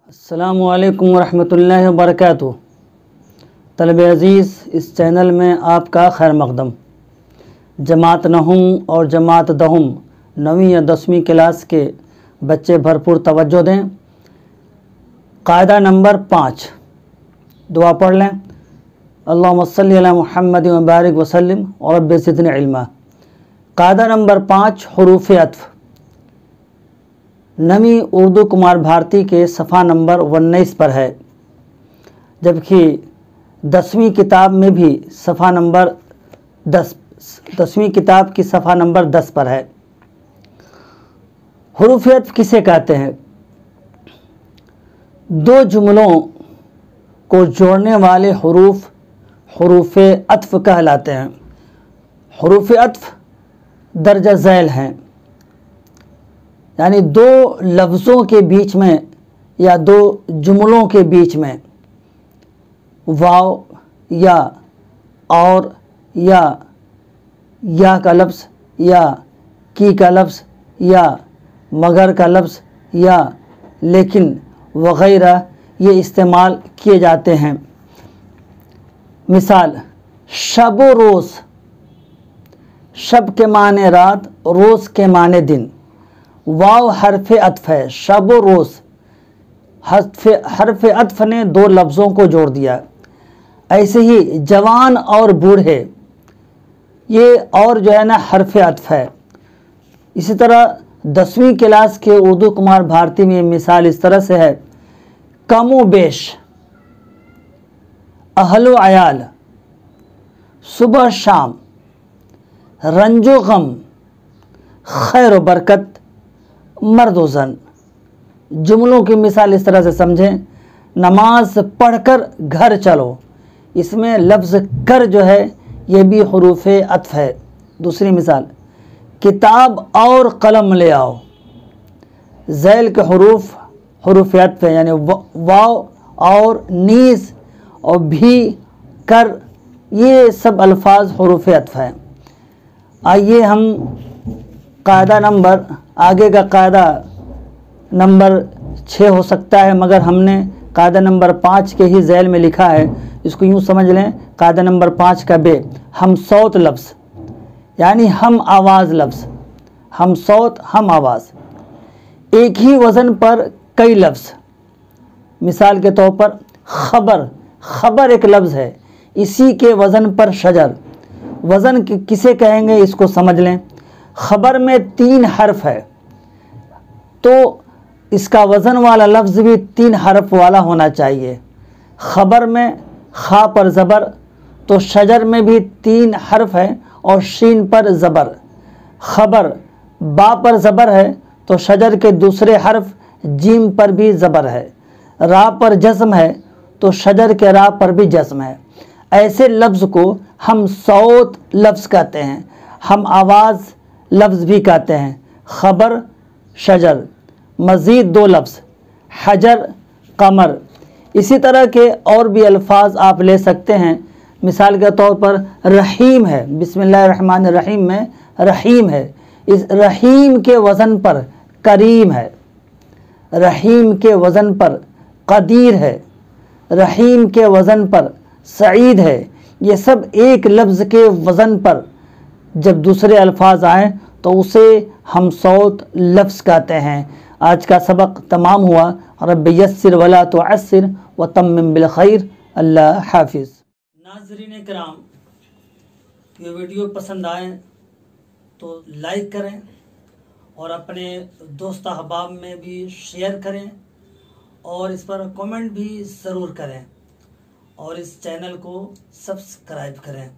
अस्सलामु अलैकुम वरहमतुल्लाहि वबरकातुहू। तलबे अज़ीज़, इस चैनल में आपका खैर मक़दम। जमात नहुम और जमात दहुम 9वीं या 10वीं क्लास के बच्चे भरपूर तवज्जो दें। कायदा नंबर 5, दुआ पढ़ लें। अल्लाहुम्मा सल्लि अला मुहम्मद व बारिक वसल्लिम और रब्बि ज़िदनी इल्मा। कायदा नंबर 5, हुरूफ़ अत्फ़। 9वीं उर्दू कुमार भारती के सफ़ा नंबर 19 पर है, जबकि 10वीं किताब में भी सफ़ा नंबर 10वीं किताब की सफ़ा नंबर 10 पर है। हुरूफ़ अत्फ़ किसे कहते हैं? दो जुमलों को जोड़ने वाले हुरूफ़ हुरूफ़ अत्फ़ कहलाते हैं। हुरूफ़ अत्फ़ दर्जा ज़ैल हैं, यानी दो लफ्ज़ों के बीच में या दो जुमलों के बीच में वाव या और या का लफ्ज़ या की का लफ्ज़ या मगर का लफ्ज़ या लेकिन वग़ैरह ये इस्तेमाल किए जाते हैं। मिसाल, शब व रोज़। शब के माने रात, रोज़ के माने दिन। वाव हरफ़ अत्फ़ है। शब व रोज़ हरफ़ अत्फ़ ने दो लफ्ज़ों को जोड़ दिया। ऐसे ही जवान और बूढ़े, ये और जो है ना हरफ़ अत्फ़ है। इसी तरह 10वीं क्लास के उर्दू कुमार भारती में मिसाल इस तरह से है, कम व बेश, अहलो अयाल, सुबह शाम, रंजो गम, खैर व बरकत, मर्द व ज़न। जुमलों की मिसाल इस तरह से समझें, नमाज पढ़कर घर चलो। इसमें लफ्ज़ कर जो है ये भी हुरूफ़ अत्फ़ है। दूसरी मिसाल, किताब और कलम ले आओ। ज़ैल के हुरूफ़ अत्फ़ है, यानी वाव और नीस और भी कर, ये सब अल्फाज हुरूफ़ अत्फ़ हैं। आइए हम कायदा नंबर, आगे का कायदा नंबर 6 हो सकता है, मगर हमने कायदा नंबर 5 के ही ज़ैल में लिखा है। इसको यूँ समझ लें, कायदा नंबर 5 का बे, हम सौत लफ्ज़, यानी हम आवाज़ लफ्ज़। हम सौत, हम आवाज़, एक ही वज़न पर कई लफ्ज़। मिसाल के तौर पर ख़बर, ख़बर एक लफ्ज़ है, इसी के वज़न पर शजर। वज़न किसे कहेंगे इसको समझ लें। ख़बर में 3 हर्फ है, तो इसका वज़न वाला लफ्ज़ भी 3 हर्फ वाला होना चाहिए। ख़बर में खा पर ज़बर, तो शजर में भी 3 हर्फ है और शीन पर ज़बर। ख़बर बा पर ज़बर है, तो शजर के दूसरे हर्फ जीम पर भी ज़बर है। रा पर जज़्म है, तो शजर के रा पर भी जज़्म है। ऐसे लफ्ज़ को हम सौत लफ्ज़ कहते हैं, हम आवाज़ लफ्ज़ भी कहते हैं। ख़बर, शजर। मज़ीद 2 लफ्ज़, हजर, कमर। इसी तरह के और भी अल्फाज आप ले सकते हैं। मिसाल के तौर पर रहीम है, बिस्मिल्लाहिर्रहमानिर्रहीम में रहीम है, इस रहीम के वज़न पर करीम है। रहीम के वज़न पर कदीर है, रहीम के वज़न पर सईद है। ये सब एक लफ्ज़ के वज़न पर जब दूसरे अल्फाज आएँ तो उसे हम सौत लफ्ज़ कहते हैं। आज का सबक तमाम हुआ। रब्बि यस्सिर वला तुअस्सिर व तम्मिम बिल खैर। अल्लाह हाफिज़। नाज़रीन किराम, ये वीडियो पसंद आए तो लाइक करें और अपने दोस्त अहबाब में भी शेयर करें और इस पर कमेंट भी ज़रूर करें और इस चैनल को सब्सक्राइब करें।